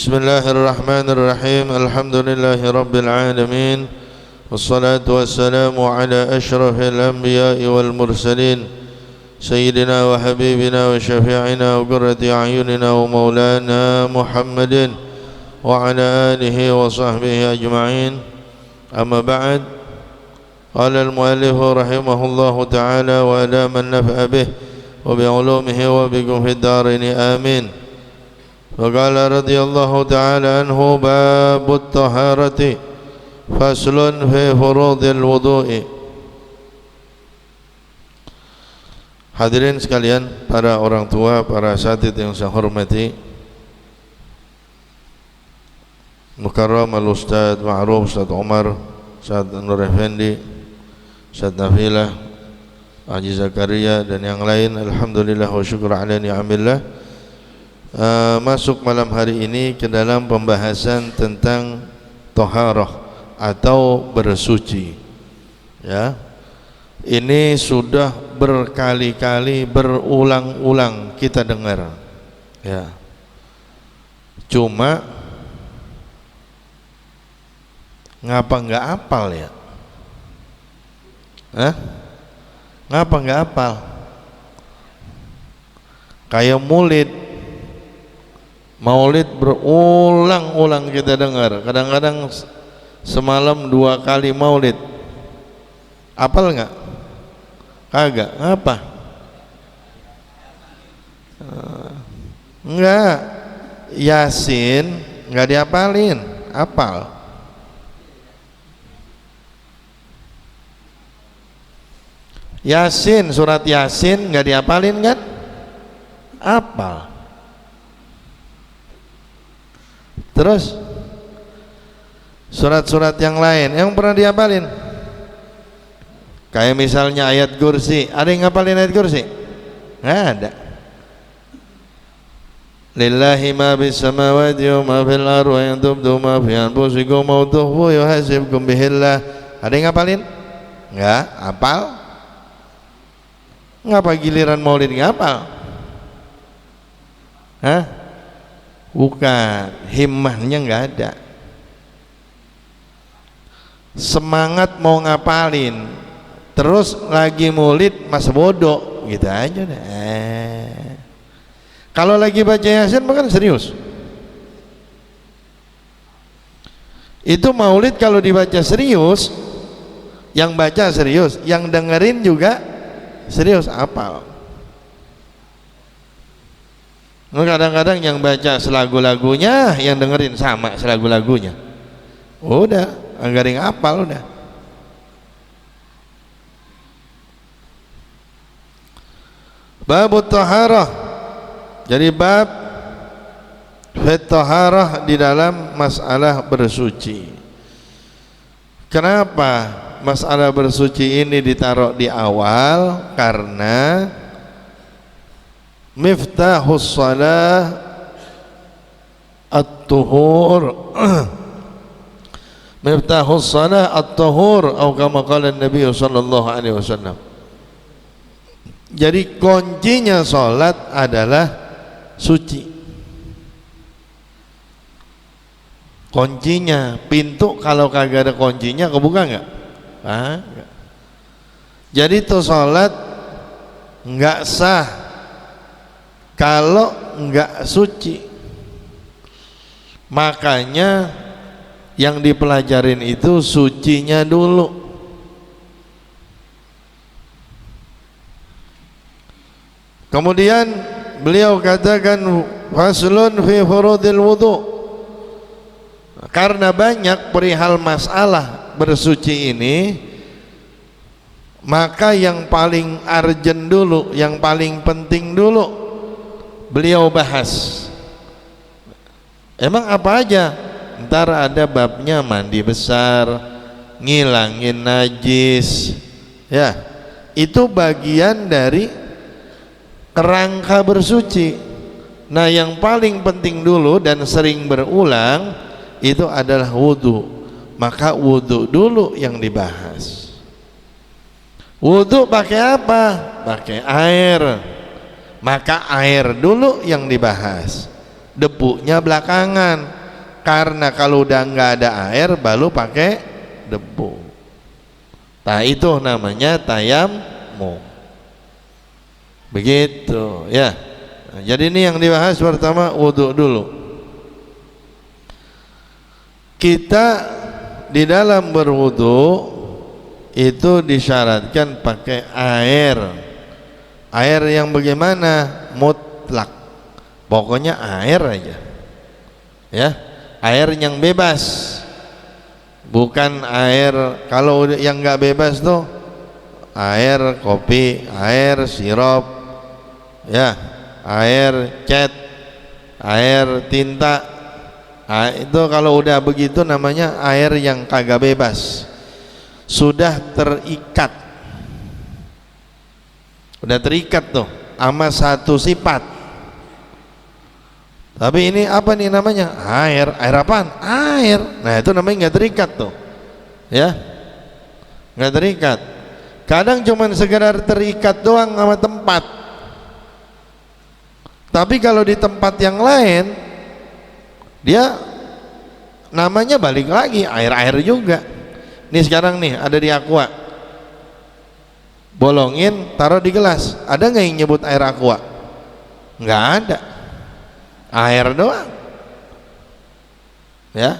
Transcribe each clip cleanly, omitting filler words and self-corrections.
Bismillahirrahmanirrahim. Alhamdulillahirabbil alamin. Wassalatu wassalamu ala asyrafil anbiya'i wal mursalin sayyidina wa habibina wa syafi'ina wa qurrati a'yunina wa maulana Muhammadin wa ala alihi wa sahbihi ajma'in. Amma ba'd. Qala al-muallif rahimahullahu ta'ala wa ala man nafa'a bih wa bi'ulumihi wa bikum fid darini amin. وقال رضي الله تعالى عنه باب الطهارة فصل في فروض الوضوء. Hadirin sekalian, para orang tua, para asatidz yang saya hormati, Mukarram al-Ustadz Ma'ruf, Ustadz Umar, Ustadz Nur Effendi, Ustadz Nafilah, Haji Zakaria dan yang lain, alhamdulillah wa syukur ala ni'amillah. Masuk malam hari ini ke dalam pembahasan tentang toharoh atau bersuci. Ya, ini sudah berkali-kali, berulang-ulang kita dengar. Ya, cuma ngapa nggak hafal ya? Ngapa nggak hafal? Kayak Maulid berulang-ulang kita dengar. Kadang-kadang semalam 2 kali maulid. Hafal nggak? Kagak. Ngapa? Enggak. Yasin nggak dihafalin. Hafal. Yasin, surat Yasin nggak dihafalin kan? Hafal. Terus surat-surat yang lain yang pernah dihafalin, kayak misalnya ayat kursi. Ada yang ngapalin ayat kursi? Nggak ada. Lillahi ma bis samawati wa ma fil ardi wa in tubdu ma fi anfusikum aw tukhfu yuhasibkum bihillah. Ada yang ngapalin? Nggak hafal. Ngapa giliran maulid ngapal? Bukan, himmahnya nggak ada. Semangat mau ngapalin, terus lagi maulid masa bodoh, gitu aja deh. Kalau lagi baca Yasin bukan serius. Itu maulid kalau dibaca serius, yang baca serius, yang dengerin juga serius, hafal. Kadang-kadang yang baca selagu-lagunya, yang dengerin sama selagu-lagunya. Udah, enggak ada yang hafal udah. Bab taharah. Jadi bab fit taharah di dalam masalah bersuci. Kenapa masalah bersuci ini ditaruh di awal? Karena miftahus salah at-tuhur. Miftahus salah at-tuhur atau kama qala Nabi sallallahu alaihi wasallam. Jadi kuncinya salat adalah suci. Kuncinya, pintu kalau kagak ada kuncinya kebuka enggak? Enggak. Jadi itu salat enggak sah kalau enggak suci. Makanya yang dipelajarin itu sucinya dulu. Kemudian beliau katakan faslun fi furudil wudu. Karena banyak perihal masalah bersuci ini, maka yang paling urgent dulu, yang paling penting dulu beliau bahas. Emang apa aja? Ntar ada babnya mandi besar, ngilangin najis. Ya, itu bagian dari kerangka bersuci. Nah, yang paling penting dulu dan sering berulang itu adalah wudu. Maka wudu dulu yang dibahas. Wudu pakai apa? Pakai air. Maka air dulu yang dibahas, debunya belakangan. karena kalau udah nggak ada air baru pakai debu. Nah itu namanya tayamum. Begitu ya. Nah, jadi ini yang dibahas pertama wudhu dulu. Kita di dalam berwudhu itu disyaratkan pakai air. Air yang bagaimana? Mutlak. Pokoknya air aja. Ya, air yang bebas. Bukan air, kalau yang nggak bebas tuh air kopi, air sirup, ya, air cat, air tinta. Nah, itu kalau udah begitu namanya air yang kagak bebas. Sudah terikat. Udah terikat tuh sama satu sifat. Tapi ini apa nih namanya? Air. Air apaan? Air. Nah itu namanya nggak terikat tuh, ya, nggak terikat. Kadang cuman sekedar terikat doang sama tempat. Tapi kalau di tempat yang lain, dia namanya balik lagi air-air juga. Nih sekarang nih ada di aqua, bolongin, taruh di gelas. Ada nggak yang nyebut air aqua? Nggak ada. Air doang, ya.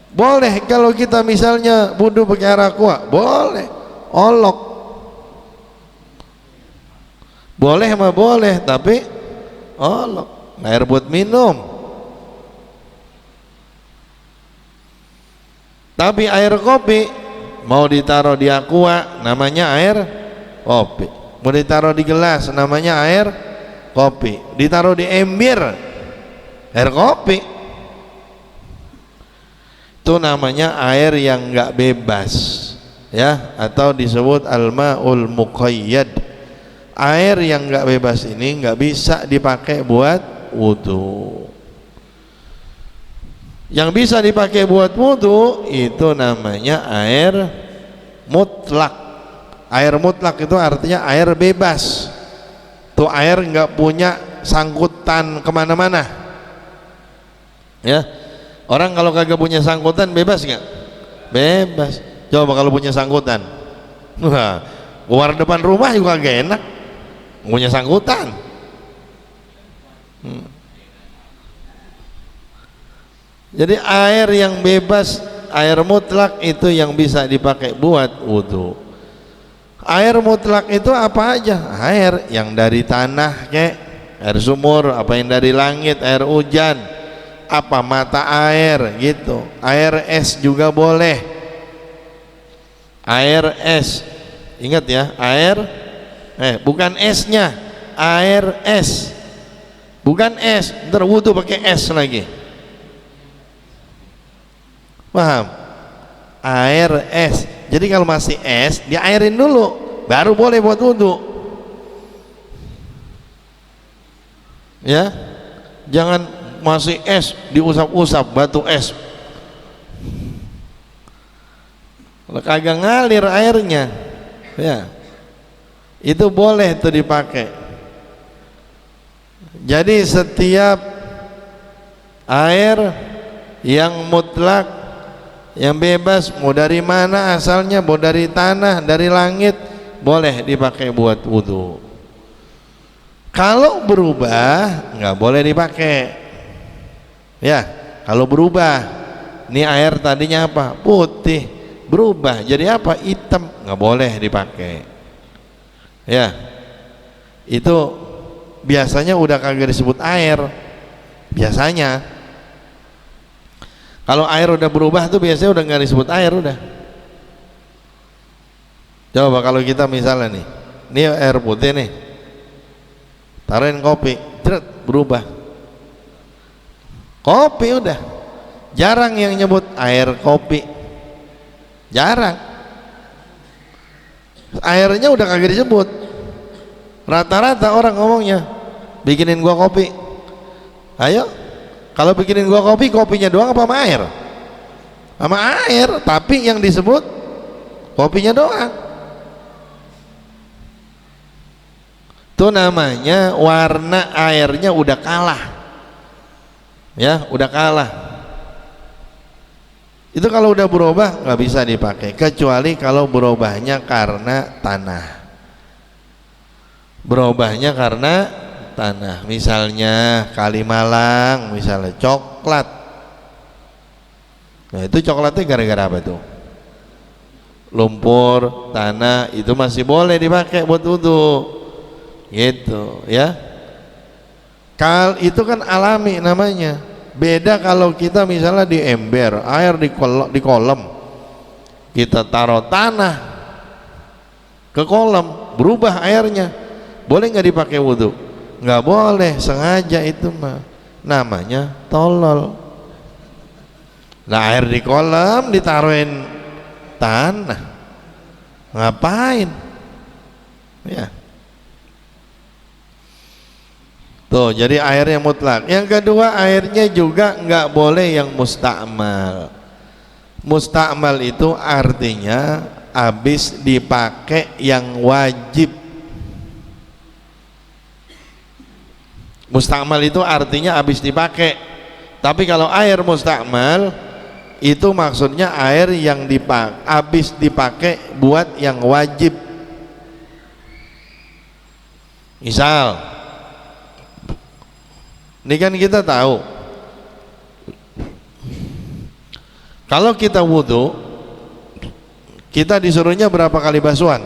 Boleh kalau kita misalnya wudu pakai air aqua, boleh. Olok boleh mah boleh, tapi olok air buat minum. Tapi air kopi mau ditaruh di aqua namanya air kopi, mau ditaruh di gelas namanya air kopi, ditaruh di ember air kopi, itu namanya air yang enggak bebas, ya, atau disebut al-ma'ul muqayyad. Air yang enggak bebas ini enggak bisa dipakai buat wudu. Yang bisa dipakai buat wudu itu namanya air mutlak. Air mutlak itu artinya air bebas. Tuh air enggak punya sangkutan kemana-mana. Ya, orang kalau kagak punya sangkutan bebas nggak? Bebas. Coba kalau punya sangkutan, wah, keluar depan rumah juga gak enak, punya sangkutan. Jadi air yang bebas, air mutlak itu yang bisa dipakai buat wudhu. Air mutlak itu apa aja? Air yang dari tanah, kayak air sumur, apa yang dari langit, air hujan, apa mata air gitu. Air es juga boleh. Air es, ingat ya, air bukan esnya, air es, bukan es. Ntar wudu pakai es lagi, paham? Air es. Jadi kalau masih es diairin dulu baru boleh buat wudu, ya. Jangan masih es diusap-usap, batu es kagak ngalir airnya, ya. Itu boleh tuh dipakai. Jadi setiap air yang mutlak, yang bebas, mau dari mana asalnya, mau dari tanah, dari langit, boleh dipakai buat wudu. Kalau berubah nggak boleh dipakai. Ya, kalau berubah, ini air tadinya apa? Putih, berubah jadi apa? Hitam, nggak boleh dipakai. Ya, itu biasanya udah kagak disebut air. Biasanya, kalau air udah berubah tuh biasanya udah nggak disebut air udah. Coba kalau kita misalnya nih, ini air putih nih, taruhin kopi, berubah. Kopi udah, jarang yang nyebut air kopi, jarang. Airnya udah kagak disebut. Rata-rata orang ngomongnya, bikinin gua kopi. Ayo, kalau bikinin gua kopi, kopinya doang apa sama air? Sama air, tapi yang disebut kopinya doang. Itu namanya warna airnya udah kalah. Ya, udah kalah. Itu kalau udah berubah nggak bisa dipakai, kecuali kalau berubahnya karena tanah. Berubahnya karena tanah, misalnya Kalimalang, misalnya coklat. Nah itu coklatnya gara-gara apa tuh? Lumpur, tanah, itu masih boleh dipakai buat wudhu, gitu ya. Itu kan alami namanya. Beda kalau kita misalnya di ember, air di kolam, kita taruh tanah ke kolam, berubah airnya, boleh nggak dipakai wudhu? Nggak boleh, sengaja itu mah namanya tolol. Nah air di kolam ditaruhin tanah, ngapain ya? Tuh, jadi airnya mutlak. Yang kedua, airnya juga nggak boleh yang mustakmal. Mustakmal itu artinya habis dipakai yang wajib. Mustakmal itu artinya habis dipakai. Tapi kalau air mustakmal itu maksudnya air yang habis dipakai buat yang wajib. Misal, ini kan kita tahu kalau kita wudhu, kita disuruhnya berapa kali basuhan?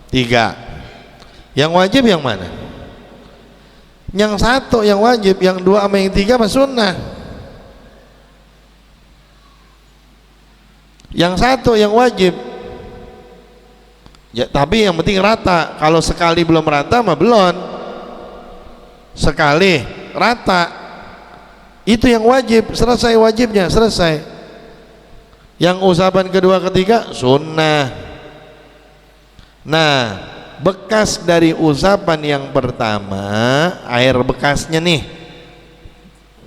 3. Yang wajib yang mana? Yang 1 yang wajib, yang 2 sama yang 3 mah sunnah. Yang 1 yang wajib ya, tapi yang penting rata. Kalau sekali belum rata mah belum. Sekali rata itu yang wajib, selesai wajibnya, selesai. Yang usapan kedua ketiga sunnah. Nah bekas dari usapan yang pertama, air bekasnya nih,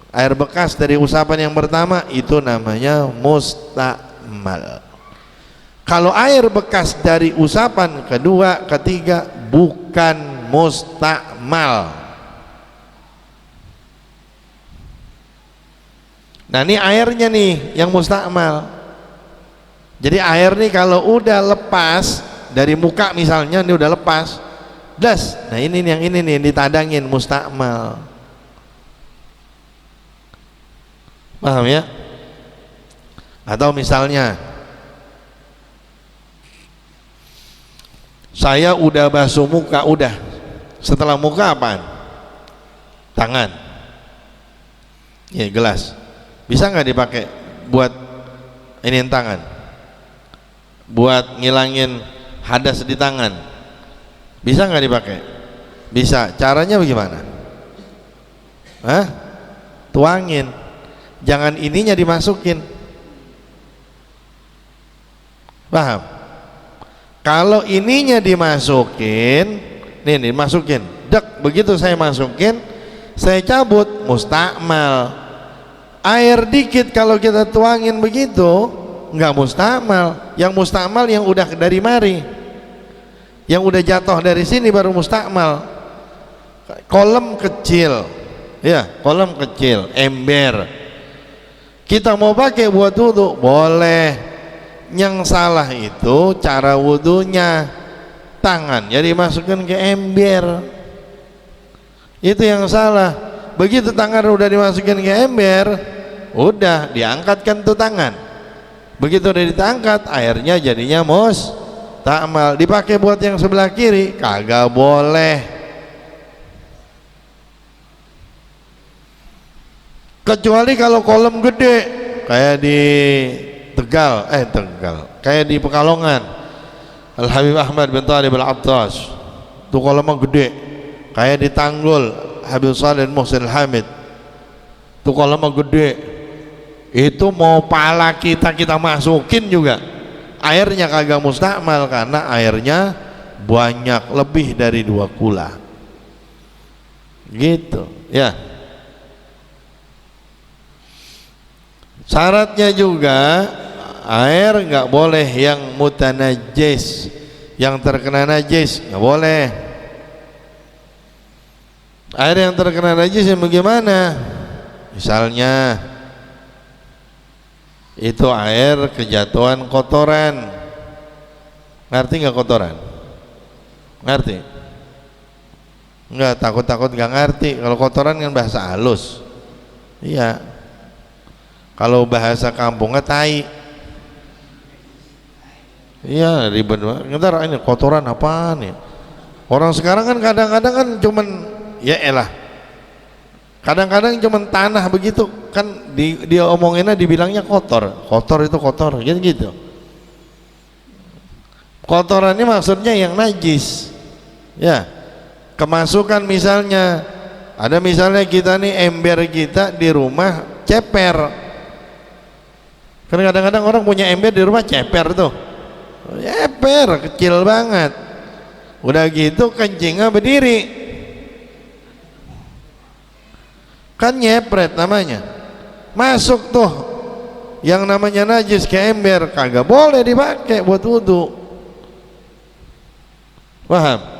air bekas dari usapan yang pertama itu namanya mustakmal. Kalau air bekas dari usapan kedua ketiga bukan mustakmal. Nah ini airnya nih yang mustakmal. Jadi air nih kalau udah lepas dari muka misalnya, ini udah lepas, das. Nah ini yang ini nih ditadangin mustakmal. Paham ya? Atau misalnya saya udah basuh muka, udah. Setelah muka apaan? Tangan. Ya gelas. Bisa nggak dipakai buat ini tangan? Buat ngilangin hadas di tangan, bisa nggak dipakai? Bisa. Caranya bagaimana? Hah? Tuangin, jangan ininya dimasukin. Paham? Kalau ininya dimasukin, nih dimasukin, dek, begitu saya masukin, saya cabut, mustakmal. Air dikit kalau kita tuangin begitu nggak mustakmal. Yang mustakmal yang udah dari mari, yang udah jatuh dari sini baru mustakmal. Kolam kecil, ya kolam kecil, ember, kita mau pakai buat wudhu boleh. Yang salah itu cara wudhunya, tangan jadi masukin ke ember, itu yang salah. Begitu tangan udah dimasukin ke ember, udah diangkatkan tuh tangan. Begitu udah ditangkat, airnya jadinya mustakmal. Dipakai buat yang sebelah kiri kagak boleh, kecuali kalau kolam gede kayak di Tegal, kayak di Pekalongan, Al Habib Ahmad bin Thalib Al Attas, tuh kolamnya gede. Kayak di Tanggul Habib Shalih Muhsin Al Hamid, tuh kolamnya gede. Itu mau pala kita masukin juga airnya kagak mustakmal, karena airnya banyak, lebih dari 2 kula gitu ya. Syaratnya juga air nggak boleh yang mutanajis, yang terkena najis nggak boleh. Air yang terkena najis yang bagaimana? Misalnya Itu air kejatuhan kotoran. Ngerti nggak kotoran? Ngerti? Nggak, takut-takut nggak ngerti. Kalau kotoran kan bahasa halus. Iya. Kalau bahasa kampungnya tai. Iya, ribet banget. Ntar ini kotoran apaan ya? Orang sekarang kan kadang-kadang kan cuman ya elah. Kadang-kadang cuman tanah begitu kan dia omonginnya dibilangnya kotor. Kotor itu kotor, gitu. Kotoran ini maksudnya yang najis. Ya. Kemasukan misalnya ada misalnya kita nih ember kita di rumah ceper. Karena kadang-kadang orang punya ember di rumah ceper tuh. Ceper kecil banget. Udah gitu kencingnya berdiri. Kan nyepret namanya. Masuk tuh yang namanya najis ke ember, kagak boleh dipakai buat wudu. Paham?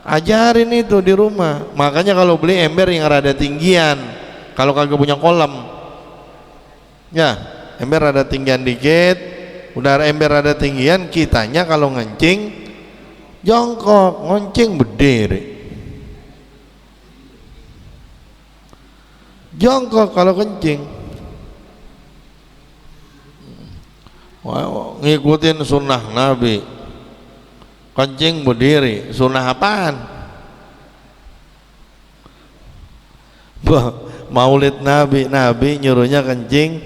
Ajarin itu di rumah. Makanya kalau beli ember yang rada tinggian, kalau kagak punya kolam, ya ember rada tinggian dikit. Udah ember rada tinggian, kitanya kalau ngencing jongkok, ngoncing berdiri. Jongkok kalau kencing. Wow, ngikutin sunnah Nabi. Kencing berdiri, sunnah apaan? Maulid Nabi, Nabi nyuruhnya kencing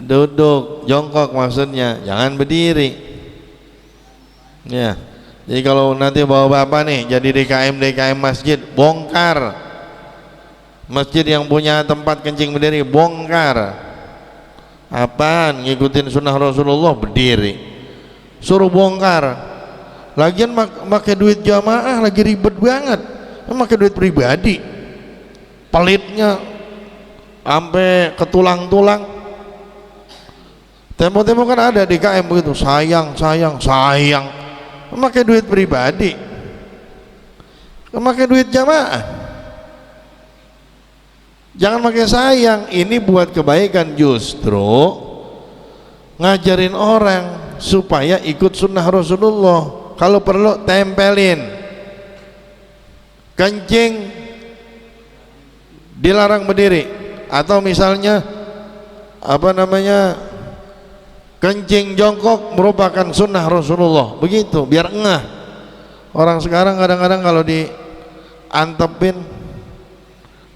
duduk, jongkok maksudnya, jangan berdiri. Ya, jadi kalau nanti bawa bapak nih jadi DKM masjid, bongkar masjid yang punya tempat kencing berdiri, bongkar. Apaan? Ngikutin sunnah Rasulullah, berdiri. Suruh bongkar. Lagian pakai duit jamaah lagi ribet banget. Pakai duit pribadi, pelitnya sampai ke tulang-tulang. Tempo-tempo kan ada di KM begitu, sayang. Pakai duit pribadi, pakai duit jamaah. Jangan pakai sayang. Ini buat kebaikan, justru ngajarin orang supaya ikut sunnah Rasulullah. Kalau perlu tempelin. Kencing dilarang berdiri, atau misalnya kencing jongkok merupakan sunnah Rasulullah, begitu biar ngeh. Orang sekarang kadang-kadang kalau diantepin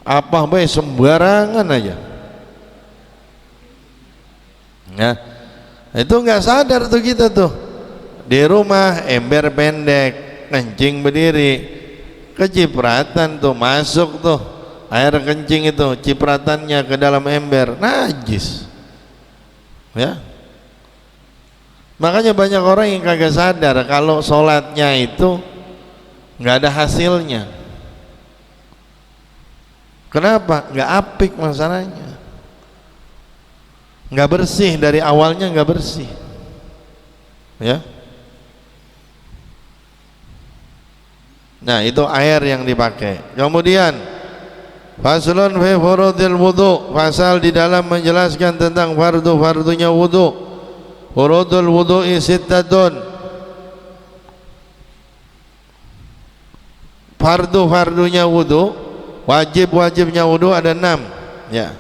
apa bae sembarangan aja. Ya, itu nggak sadar tuh kita tuh. Di rumah ember pendek, kencing berdiri, kecipratan tuh, masuk tuh air kencing itu, cipratannya ke dalam ember, najis. Ya, makanya banyak orang yang kagak sadar kalau sholatnya itu nggak ada hasilnya. Kenapa? Nggak apik masalahnya, nggak bersih, dari awalnya nggak bersih. Ya. Nah, itu air yang dipakai. Kemudian faslun fi furudil wudu, pasal di dalam menjelaskan tentang fardu-fardunya wudu. Furudul wudu'i sittatun, fardu-fardunya wudu, wajib-wajibnya wudu ada 6. Ya,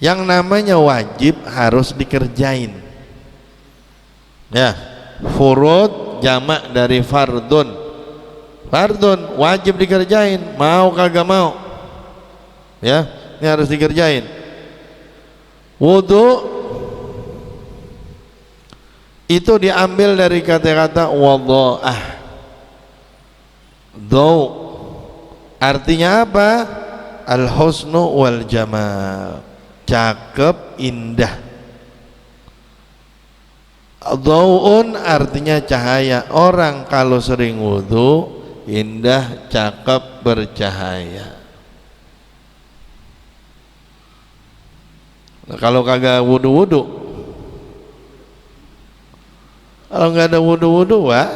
yang namanya wajib harus dikerjain. Ya, furud jamak dari fardun. Fardun wajib dikerjain, mau kagak mau. Ya, ini harus dikerjain. Wudu itu diambil dari kata-kata wadha'ah. Dau artinya apa? Al-husnu wal jamal, cakep, indah. Dhau'un artinya cahaya. Orang kalau sering wudu indah, cakep, bercahaya. Nah, kalau kagak wudu-wudu, kalau nggak ada wudu-wudu, wah.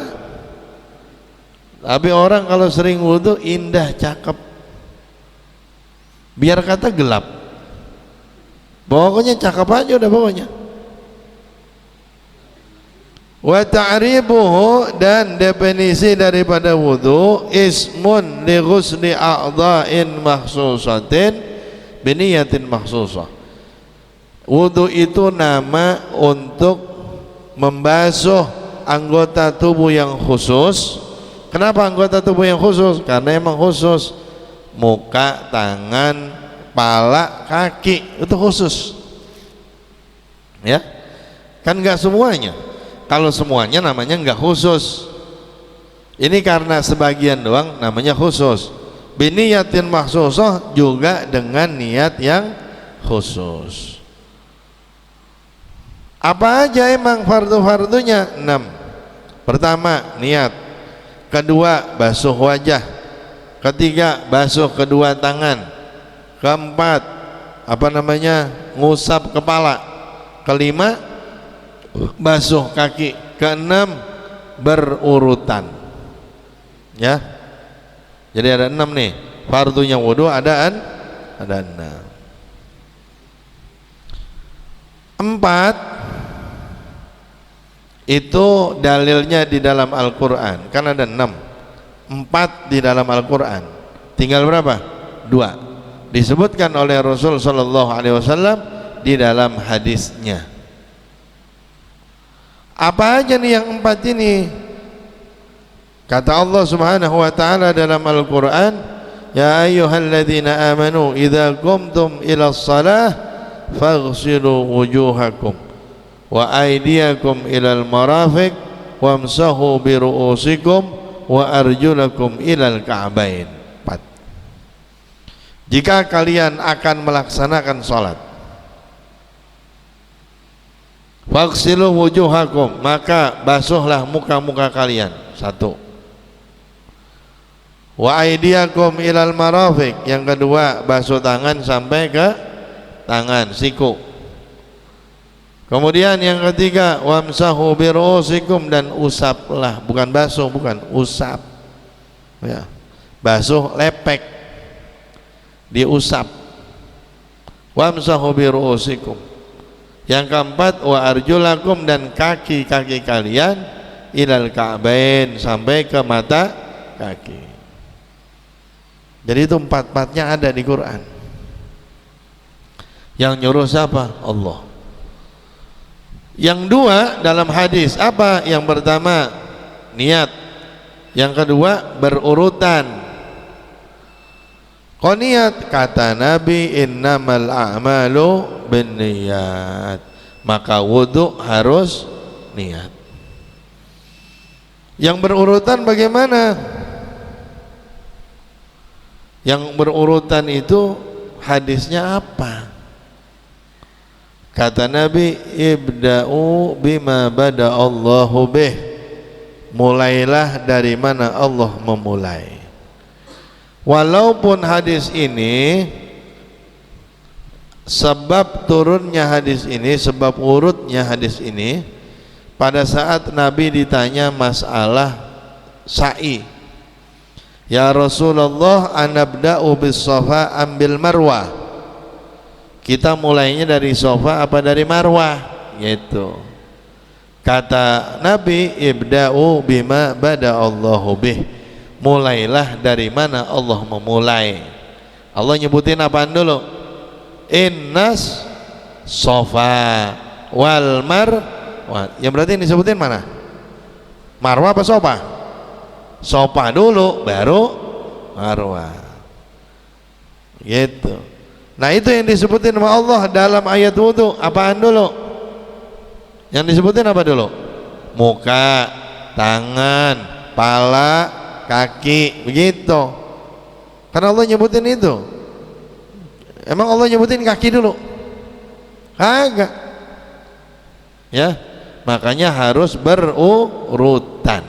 Tapi orang kalau sering wudu indah, cakep. Biar kata gelap, Pokoknya cakep aja udah pokoknya. Wa ta'ribuhu, dan definisi daripada wudu, ismun li ghusli a'dha'in mahsusatin biniyatin mahsusah. Wudu itu nama untuk membasuh anggota tubuh yang khusus. Kenapa anggota tubuh yang khusus? Karena emang khusus. Muka, tangan, kepala, kaki itu khusus. Ya, kan nggak semuanya. Kalau semuanya namanya nggak khusus. Ini karena sebagian doang namanya khusus. Biniyatin mahsusah, juga dengan niat yang khusus. Apa aja emang fardu-fardunya? 6. Pertama, niat. Kedua, basuh wajah. Ketiga, basuh kedua tangan. Keempat, ngusap kepala. Kelima, basuh kaki. Keenam, berurutan. Ya. Jadi ada 6 nih. Fardunya wudu ada 6. 4 itu dalilnya di dalam Al-Quran, kan ada 6. 4 di dalam Al-Quran, tinggal berapa? 2 disebutkan oleh Rasul Sallallahu Alaihi Wasallam di dalam hadisnya. Apa aja nih yang 4 ini? Kata Allah Subhanahu wa taala dalam Al-Quran, ya ayyuhalladzina amanu idza qumtum ila shalah faghsilu wujuhakum wa aydiyakum ilal marafiq wamsahu bi ru'usikum wa arjulakum ilal ka'bain. 4. Jika kalian akan melaksanakan salat, faghsilu wujuhakum, maka basuhlah muka-muka kalian. 1. Wa aydiyakum ilal marafiq, yang kedua basuh tangan sampai ke tangan siku. Kemudian yang ketiga, wamsahu bi ru'usikum, dan usaplah, bukan basuh, bukan usap. Ya. Basuh lepek, diusap. Wamsahu bi ru'usikum. Yang keempat, wa arjulakum, dan kaki-kaki kalian ilal ka'bain, sampai ke mata kaki. Jadi itu 4-4-nya ada di Quran. Yang nyuruh siapa? Allah. Yang 2 dalam hadis apa? Yang pertama niat, yang kedua berurutan. Kau niat, kata Nabi, innamal a'malu binniyat, maka wudu harus niat. Yang berurutan bagaimana? Yang berurutan itu hadisnya apa? Kata Nabi, ibda'u bima bada Allahu bih, mulailah dari mana Allah memulai. Walaupun hadis ini, sebab turunnya hadis ini, sebab urutnya hadis ini, pada saat Nabi ditanya masalah sa'i, ya Rasulullah, anabda'u bis safa ambil marwah, kita mulainya dari sofa apa dari marwah? Gitu. Kata Nabi, ibda'u bima bada Allahu bih, mulailah dari mana Allah memulai. Allah nyebutin apaan dulu? Innas sofa wal marwah. Yang berarti yang disebutin mana? Marwah apa sofa? Sofa dulu baru marwah. Gitu. Nah itu yang disebutin sama Allah dalam ayat wudu. Apaan dulu? Yang disebutin apa dulu? Muka, tangan, pala, kaki, begitu. Karena Allah nyebutin itu. Emang Allah nyebutin kaki dulu? Kagak. Ya, makanya harus berurutan.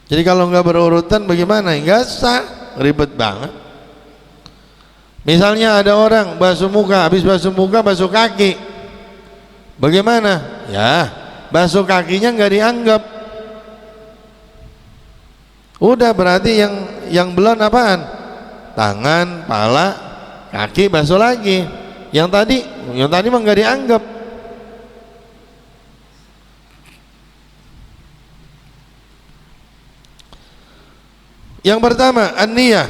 Jadi kalau nggak berurutan bagaimana? Nggak sah, ribet banget. Misalnya ada orang basuh muka, habis basuh muka basuh kaki, bagaimana? Ya, basuh kakinya nggak dianggap. Udah berarti yang belum apaan? Tangan, pala, kaki basuh lagi. Yang tadi mah nggak dianggap. Yang pertama an-niyah,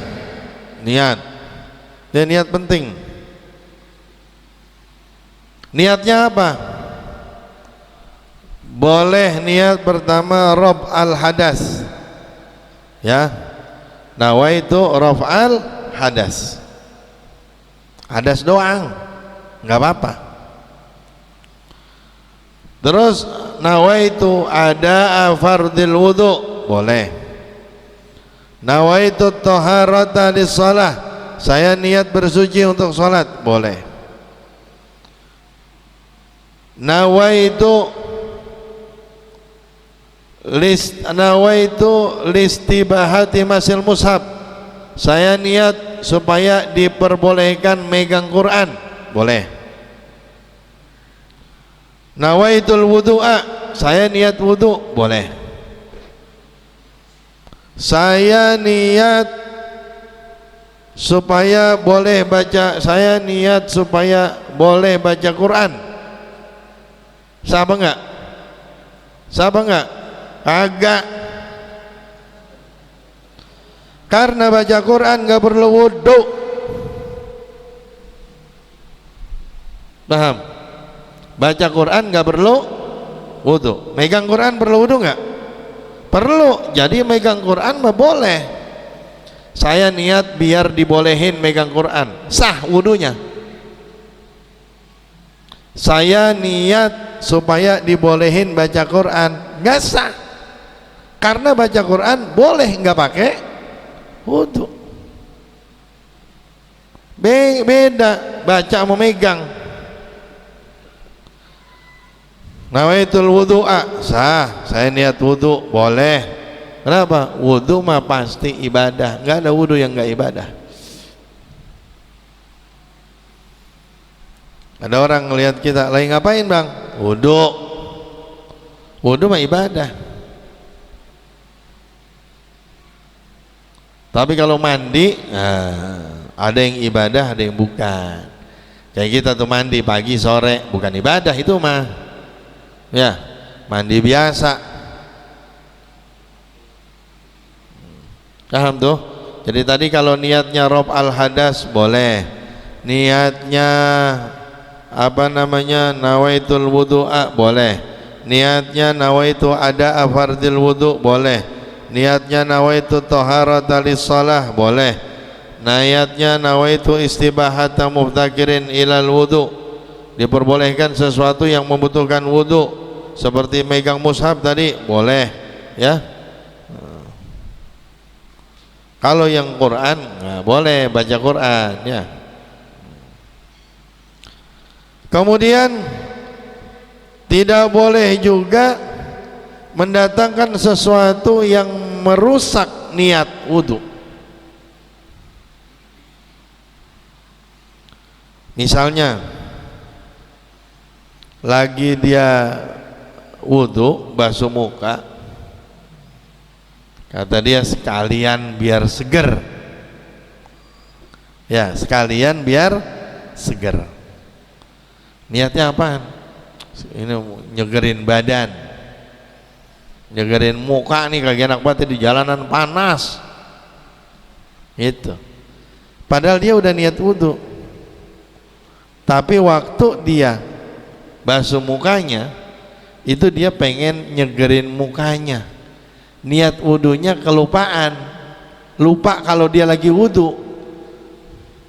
niat. Dan niat penting. Niatnya apa? Boleh niat pertama rob al-hadas, ya, nawaitu rob al-hadas, hadas doang, nggak apa-apa. Terus nawaitu ada fardil wudu, boleh. Nawaitu taharata lis-shalah, saya niat bersuci untuk sholat, boleh. Nawaitu listibahati masil mushaf, saya niat supaya diperbolehkan megang Quran, boleh. Nawaitul wudu'a, saya niat wudu, boleh. Saya niat supaya boleh baca, saya niat supaya boleh baca Quran, sah apa enggak? Sah apa enggak? Agak. Karena baca Quran nggak perlu wudhu. Paham? Baca Quran nggak perlu wudhu. Megang Quran perlu wudhu nggak? Perlu. Jadi megang Quran mah boleh. Saya niat biar dibolehin megang Quran, sah wudhunya. Saya niat supaya dibolehin baca Quran, nggak sah. Karena baca Quran boleh nggak pakai wudhu. Beda baca sama megang. Nawaitul wudu'a, sah, saya niat wudhu, boleh. Kenapa? Wudhu mah pasti ibadah, nggak ada wudhu yang nggak ibadah. Ada orang ngelihat kita lagi ngapain bang? Wudhu. Wudhu mah ibadah. Tapi kalau mandi, nah, ada yang ibadah, ada yang bukan. Kayak kita tuh mandi pagi sore, bukan ibadah itu mah, ya mandi biasa. Paham tuh? Jadi tadi kalau niatnya rob al hadas boleh, niatnya apa namanya nawaitul wudu'a boleh, niatnya nawaitu ada fardil wudu boleh, niatnya nawaitu taharata lis-shalah boleh, niatnya nawaitu istibahata mubtakirin ilal wudu, diperbolehkan sesuatu yang membutuhkan wudu seperti megang mushaf tadi boleh, ya. Kalau yang Quran nah, boleh baca Quran, ya. Kemudian tidak boleh juga mendatangkan sesuatu yang merusak niat wudu. Misalnya lagi dia wudu basuh muka, kata dia sekalian biar seger, ya sekalian biar seger. Niatnya apa? Ini nyegerin badan, nyegerin muka nih, kaki anak banget di jalanan panas itu. Padahal dia udah niat wudu, tapi waktu dia basuh mukanya itu dia pengen nyegerin mukanya, niat wudunya kelupaan, lupa kalau dia lagi wudu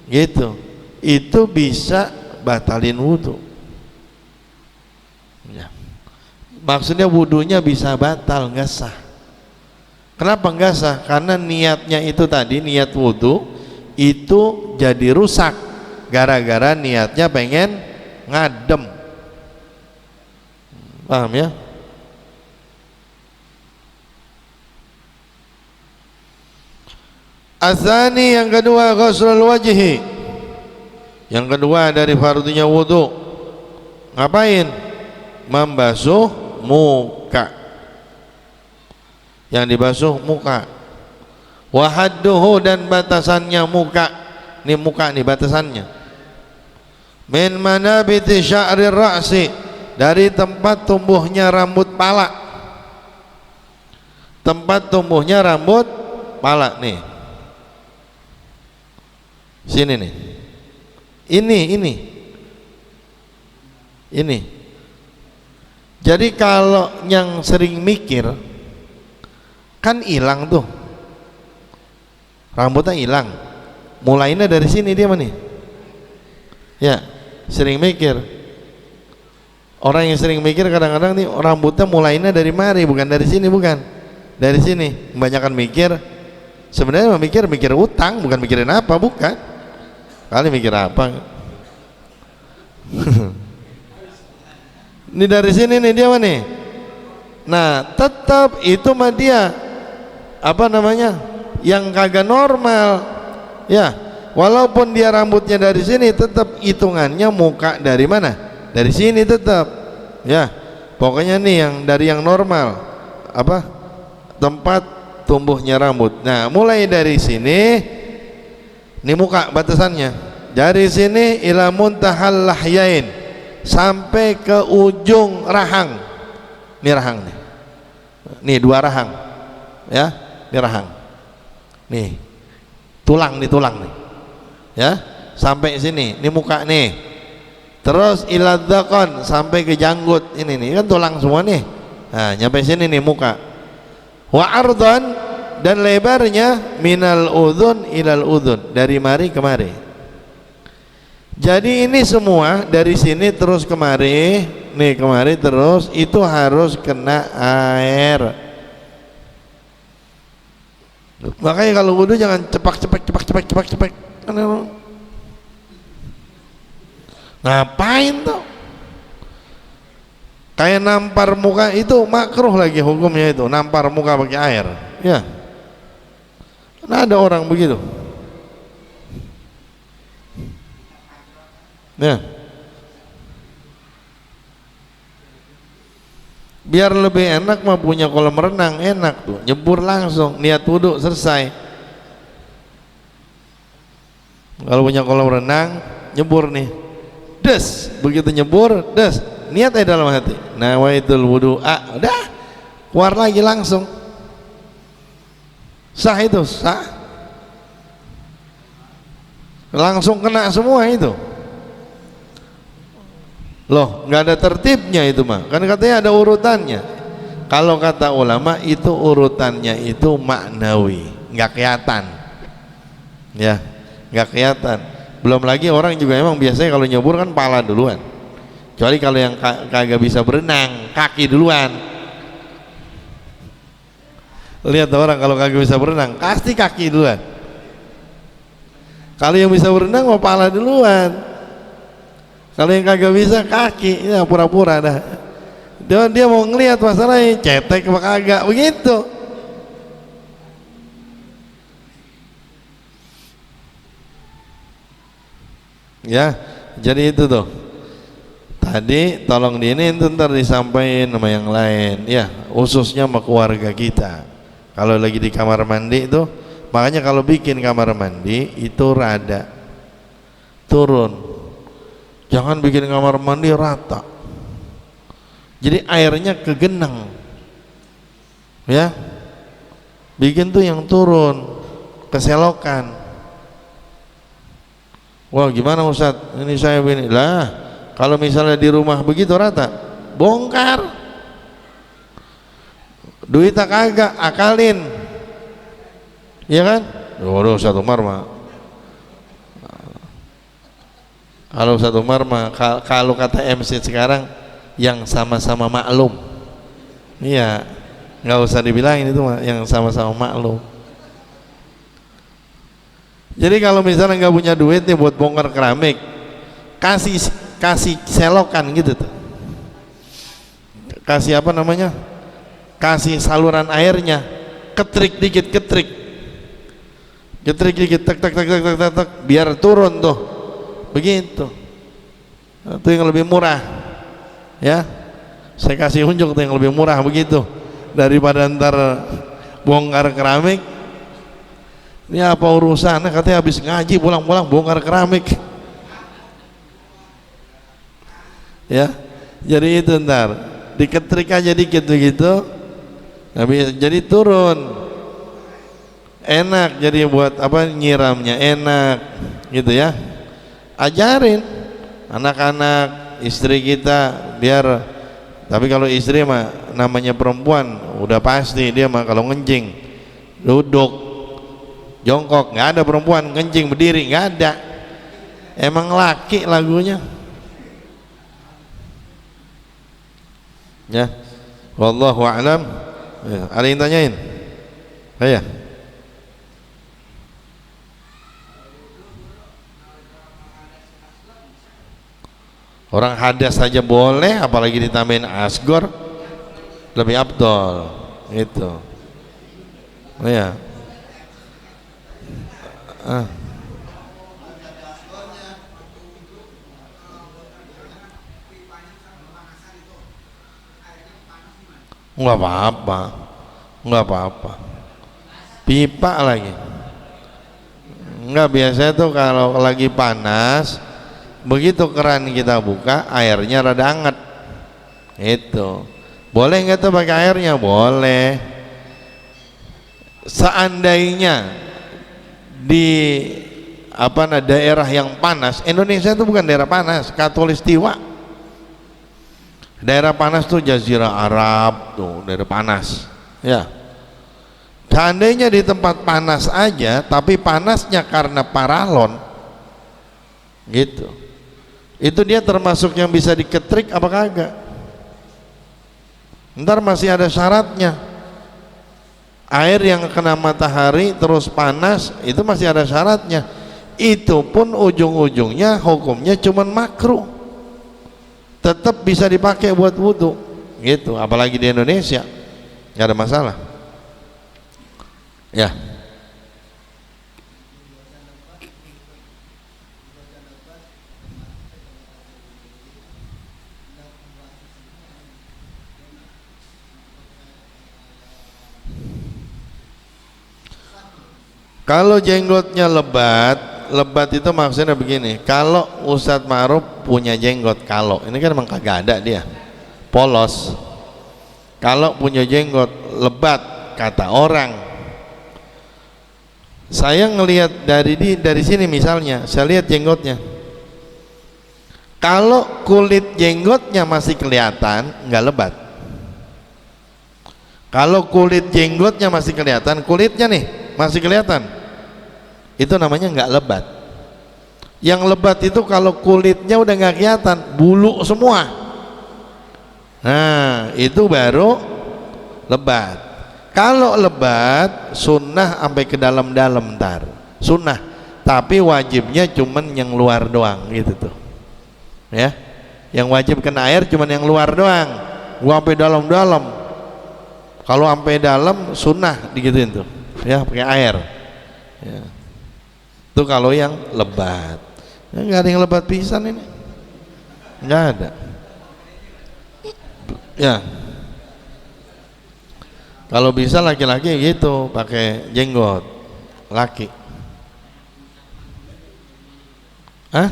gitu. Itu bisa batalin wudu, ya. Maksudnya wudunya bisa batal, nggak sah. Kenapa nggak sah? Karena niatnya itu tadi, niat wudu itu jadi rusak gara-gara niatnya pengen ngadem. Paham ya? Asani yang kedua ghuslul wajhi. Yang kedua dari fardunya wudu. Ngapain? Membasuh muka. Yang dibasuh muka. Wa hadduhu, dan batasannya muka. Ini muka nih batasannya. Min manabiti sya'rir ra'si, dari tempat tumbuhnya rambut pala. Tempat tumbuhnya rambut pala nih. Sini nih. Ini. Jadi kalau yang sering mikir kan hilang tuh. Rambutnya hilang. Mulainya dari sini dia mana nih? Ya, sering mikir. Orang yang sering mikir kadang-kadang nih rambutnya mulainya dari mari, bukan dari sini, bukan. Dari sini. Kebanyakan mikir. Sebenarnya mikir utang, bukan mikirin apa, bukan. Kali mikir apa? Ini dari sini nih dia mana nih? Nah, tetap itu mah dia apa namanya? Yang kagak normal. Ya, walaupun dia rambutnya dari sini, tetap hitungannya muka dari mana? Dari sini tetap. Ya, pokoknya nih yang dari yang normal. Apa? Tempat tumbuhnya rambut. Nah, mulai dari sini, ini muka batasannya. Dari sini ila muntahal lahyain, sampai ke ujung rahang. Ini rahang nih. Nih 2 rahang. Ya, ini rahang. Nih. Tulang nih. Ya, sampai sini. Ini muka nih. Terus ila dzaqan, sampai ke janggut. Ini nih kan tulang semua nih. Nah, nyampe sini nih muka. Wa ardan, dan lebarnya minal udhun ilal udhun, dari mari ke mari. Jadi ini semua dari sini terus kemari, nih kemari terus, itu harus kena air. Makanya kalau wudu jangan cepak. Ngapain tuh? Kayak nampar muka itu makruh lagi hukumnya itu, nampar muka pakai air. Ya. Nah, ada orang begitu. Ya. Biar lebih enak mah punya kolam renang, enak tuh, nyebur langsung, niat wudhu selesai. Kalau punya kolam renang, nyebur nih, des, begitu nyebur, des, niat aja dalam hati, nawaitul wudu'a, udah, keluar lagi langsung, sah itu, sah, langsung kena semua itu. Loh, nggak ada tertibnya itu mah, kan katanya ada urutannya. Kalau kata ulama itu urutannya itu maknawi, nggak kelihatan, ya, nggak kelihatan. Belum lagi orang juga emang biasanya kalau nyebur kan pala duluan, kecuali kalau yang kagak bisa berenang, kaki duluan. Lihat orang kalau kagak bisa berenang, pasti kaki duluan. Kalau yang bisa berenang mau pala duluan. Kalau yang kagak bisa kaki, ya pura-pura dah. Dia mau ngelihat masalahnya, cetek apa kagak, begitu. Ya, jadi itu tuh. Tadi tolong diinin ntar disampaikan sama yang lain, ya, khususnya sama keluarga kita. Kalau lagi di kamar mandi itu, makanya kalau bikin kamar mandi itu rada turun. Jangan bikin kamar mandi rata, jadi airnya kegenang, ya. Bikin tuh yang turun, keselokan. Wah, gimana Ustadz? Ini saya begini lah. Kalau misalnya di rumah begitu rata, bongkar. Duitnya kagak, akalin, ya kan? Waduh, Ustadz Umar mah. Kalau Ustadz Umar mah, kalau kata MC sekarang, yang sama-sama maklum. Iya, nggak usah dibilangin itu mah, yang sama-sama maklum. Jadi kalau misalnya nggak punya duit nih buat bongkar keramik, kasih selokan gitu tuh. Kasih apa namanya? Kasih saluran airnya, ketrik dikit, ketrik dikit, tak, biar turun tuh. Begitu. Itu yang lebih murah, ya. Saya kasih unjuk tuh yang lebih murah begitu, daripada ntar bongkar keramik Ini apa urusan? Katanya habis ngaji pulang-pulang bongkar keramik. Ya, jadi itu ntar diketrik aja dikit begitu, jadi turun. Enak jadi buat apa nyiramnya enak, gitu ya. Ajarin anak-anak, istri kita biar. Tapi kalau istri mah namanya perempuan, udah pasti dia mah kalau ngencing duduk. Jongkok, nggak ada perempuan kencing berdiri, nggak ada. Emang laki lagunya. Ya, wallahu a'lam. Ya, ada yang tanyain? Saya. Orang hadas saja boleh, apalagi ditambahin asgor, lebih afdol. Itu. Oh ya. Nggak apa-apa, nggak apa-apa. Pipa lagi. Nggak, biasa tuh kalau lagi panas, begitu keran kita buka, airnya rada anget. Itu. Boleh nggak tuh pakai airnya? Boleh. Seandainya di daerah yang panas, Indonesia itu bukan daerah panas, khatulistiwa. Daerah panas tuh Jazirah Arab tuh, daerah panas. Ya. Seandainya di tempat panas aja, tapi panasnya karena paralon, gitu. Itu dia termasuk yang bisa diketrik apa kagak? Ntar masih ada syaratnya. Air yang kena matahari terus panas itu masih ada syaratnya. Itu pun ujung-ujungnya hukumnya cuman makruh, tetap bisa dipakai buat wudhu gitu, apalagi di Indonesia nggak ada masalah ya. Kalau jenggotnya lebat itu maksudnya begini. Kalau Ustadz Ma'ruf punya jenggot, kalau ini kan emang kagak ada, dia polos. Kalau punya jenggot lebat, kata orang, saya ngelihat dari sini misalnya, saya lihat jenggotnya. Kalau kulit jenggotnya masih kelihatan, nggak lebat. Kalau kulit jenggotnya masih kelihatan, kulitnya nih masih kelihatan, itu namanya nggak lebat. Yang lebat itu kalau kulitnya udah nggak kelihatan, bulu semua, nah itu baru lebat. Kalau lebat sunnah sampai ke dalam-dalam, ntar sunnah, tapi wajibnya cuman yang luar doang gitu tuh ya. Yang wajib kena air cuman yang luar doang, gua sampai dalam-dalam. Kalau sampai dalam sunnah digituin tuh ya, pakai air ya. Itu kalau yang lebat. Ya, nggak ada yang lebat pisan ini, nggak ada ya. Kalau bisa laki-laki gitu pakai jenggot laki. Hah?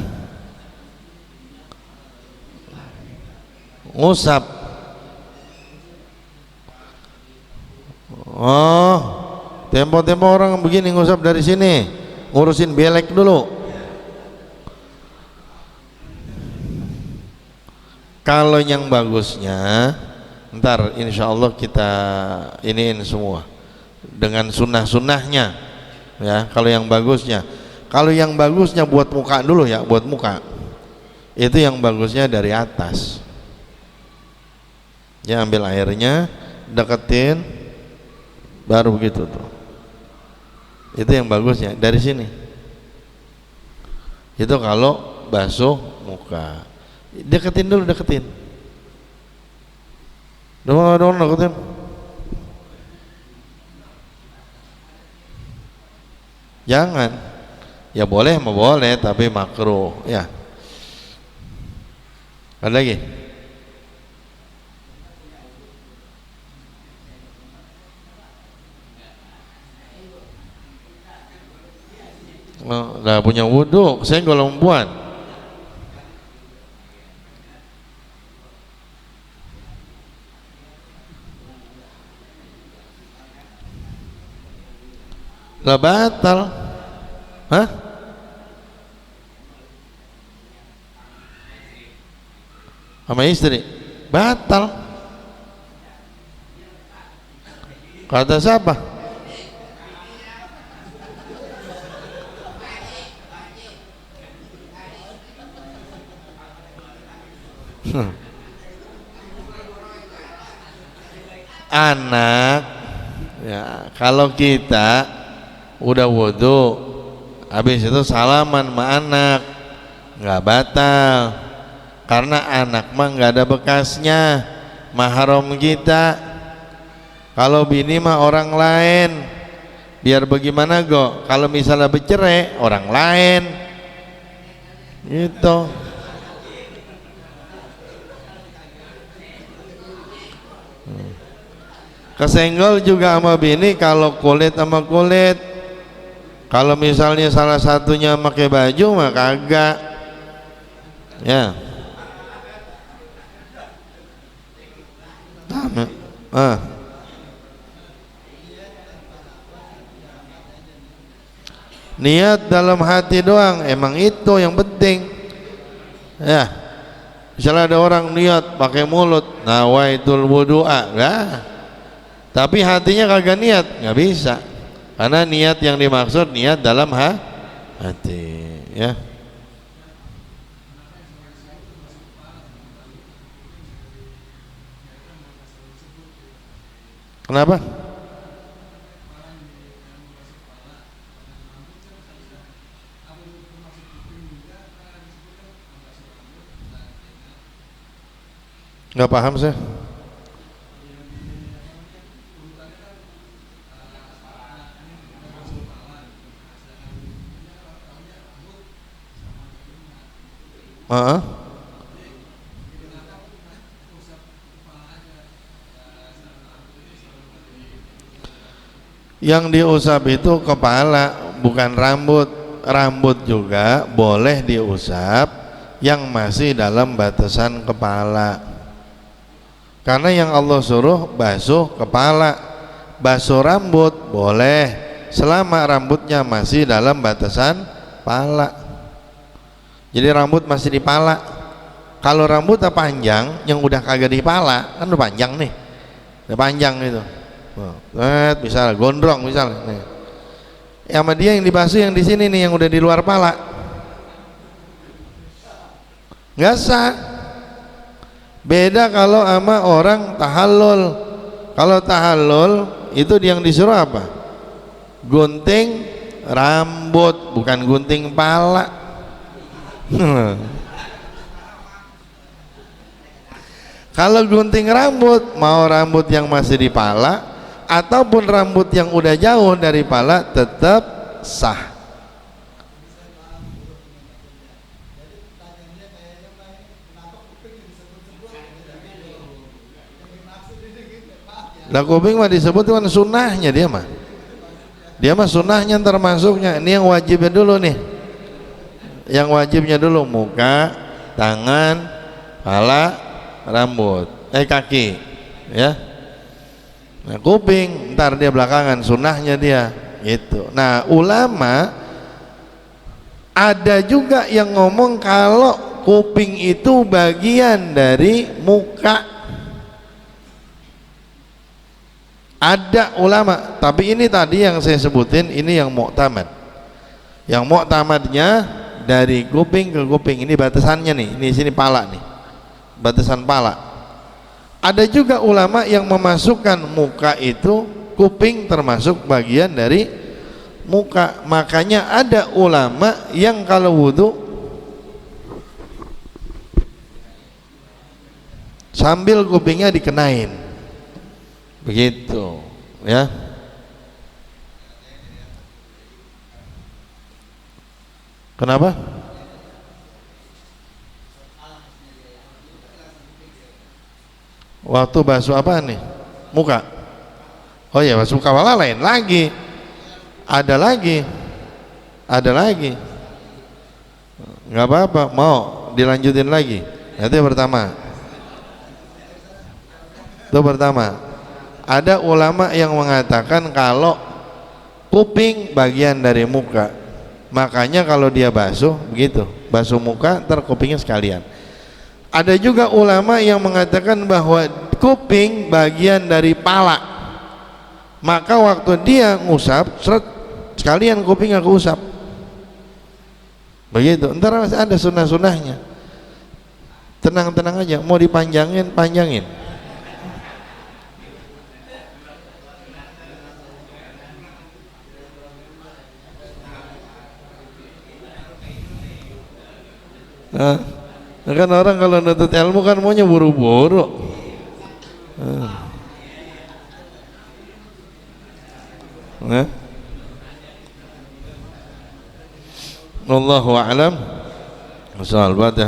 Ngusap. Oh, tempo-tempo orang begini ngusap dari sini, ngurusin belek dulu. Kalau yang bagusnya, ntar insya Allah kita iniin semua dengan sunnah-sunnahnya ya. Kalau yang bagusnya buat muka dulu ya, buat muka itu yang bagusnya dari atas ya, ambil airnya deketin baru begitu tuh, itu yang bagusnya dari sini. Itu kalau basuh muka, deketin dulu, deketin jangan ya, boleh mau boleh tapi makruh ya. Ada lagi? nggak punya wudhu, saya perempuan. Nggak batal. Hah? Sama istri batal. Kata siapa? Anak ya, kalau kita udah wudhu habis itu salaman sama anak nggak batal, karena anak mah nggak ada bekasnya, mahram kita. Kalau bini mah orang lain, biar bagaimana go, kalau misalnya bercerai orang lain gitu. Kesenggol juga sama bini kalau kulit sama kulit. Kalau misalnya salah satunya pakai baju mah kagak ya. Niat dalam hati doang, emang itu yang penting ya. Misalnya ada orang niat pakai mulut nawaitul wudu'a lah, tapi hatinya kagak niat, nggak bisa, karena niat yang dimaksud niat dalam hati ya. Kenapa? Nggak paham saya. Yang diusap itu kepala, bukan rambut. Rambut juga boleh diusap yang masih dalam batasan kepala, karena yang Allah suruh basuh kepala. Basuh rambut boleh selama rambutnya masih dalam batasan pala. Jadi rambut masih di pala. Kalau rambutnya panjang yang udah kagak di pala, kan udah panjang nih, udah panjang itu, misalnya gondrong misalnya nih. Sama dia yang dibasuh yang di sini nih, yang udah di luar pala, nggak sah. Beda kalau sama orang tahallul. Kalau tahallul itu yang disuruh apa? Gunting rambut, bukan gunting pala. Kalau gunting rambut, mau rambut yang masih di pala ataupun rambut yang udah jauh dari pala tetap sah. Lah kuping mah disebut kan sunnahnya dia mah. Dia mah sunnahnya termasuknya. Ini yang wajibnya dulu nih. Yang wajibnya dulu muka, tangan, kepala, rambut, kaki, ya. Nah, kuping ntar dia belakangan, sunnahnya dia gitu. Nah, ulama ada juga yang ngomong kalau kuping itu bagian dari muka. Ada ulama, tapi ini tadi yang saya sebutin ini yang mu'tamad. Yang mu'tamadnya dari kuping ke kuping, ini batasannya nih, ini sini pala nih, batasan pala. Ada juga ulama yang memasukkan muka itu, kuping termasuk bagian dari muka. Makanya ada ulama yang kalau wudhu sambil kupingnya dikenain, begitu ya. Kenapa? Waktu basuh apa nih? Muka. Oh ya, basuh kepala lain lagi. Ada lagi. Ada lagi. nggak apa-apa, mau dilanjutin lagi. Itu yang pertama. Itu pertama. Ada ulama yang mengatakan kalau kuping bagian dari muka, makanya kalau dia basuh begitu, basuh muka ntar kupingnya sekalian. Ada juga ulama yang mengatakan bahwa kuping bagian dari pala, maka waktu dia ngusap seret, sekalian kupingnya keusap begitu. Ntar ada sunnah-sunnahnya. Tenang-tenang aja, mau dipanjangin panjangin. Nah, kan orang kalau nuntut ilmu kan maunya buru-buru. Nah, wallahu a'lam. Wassalatu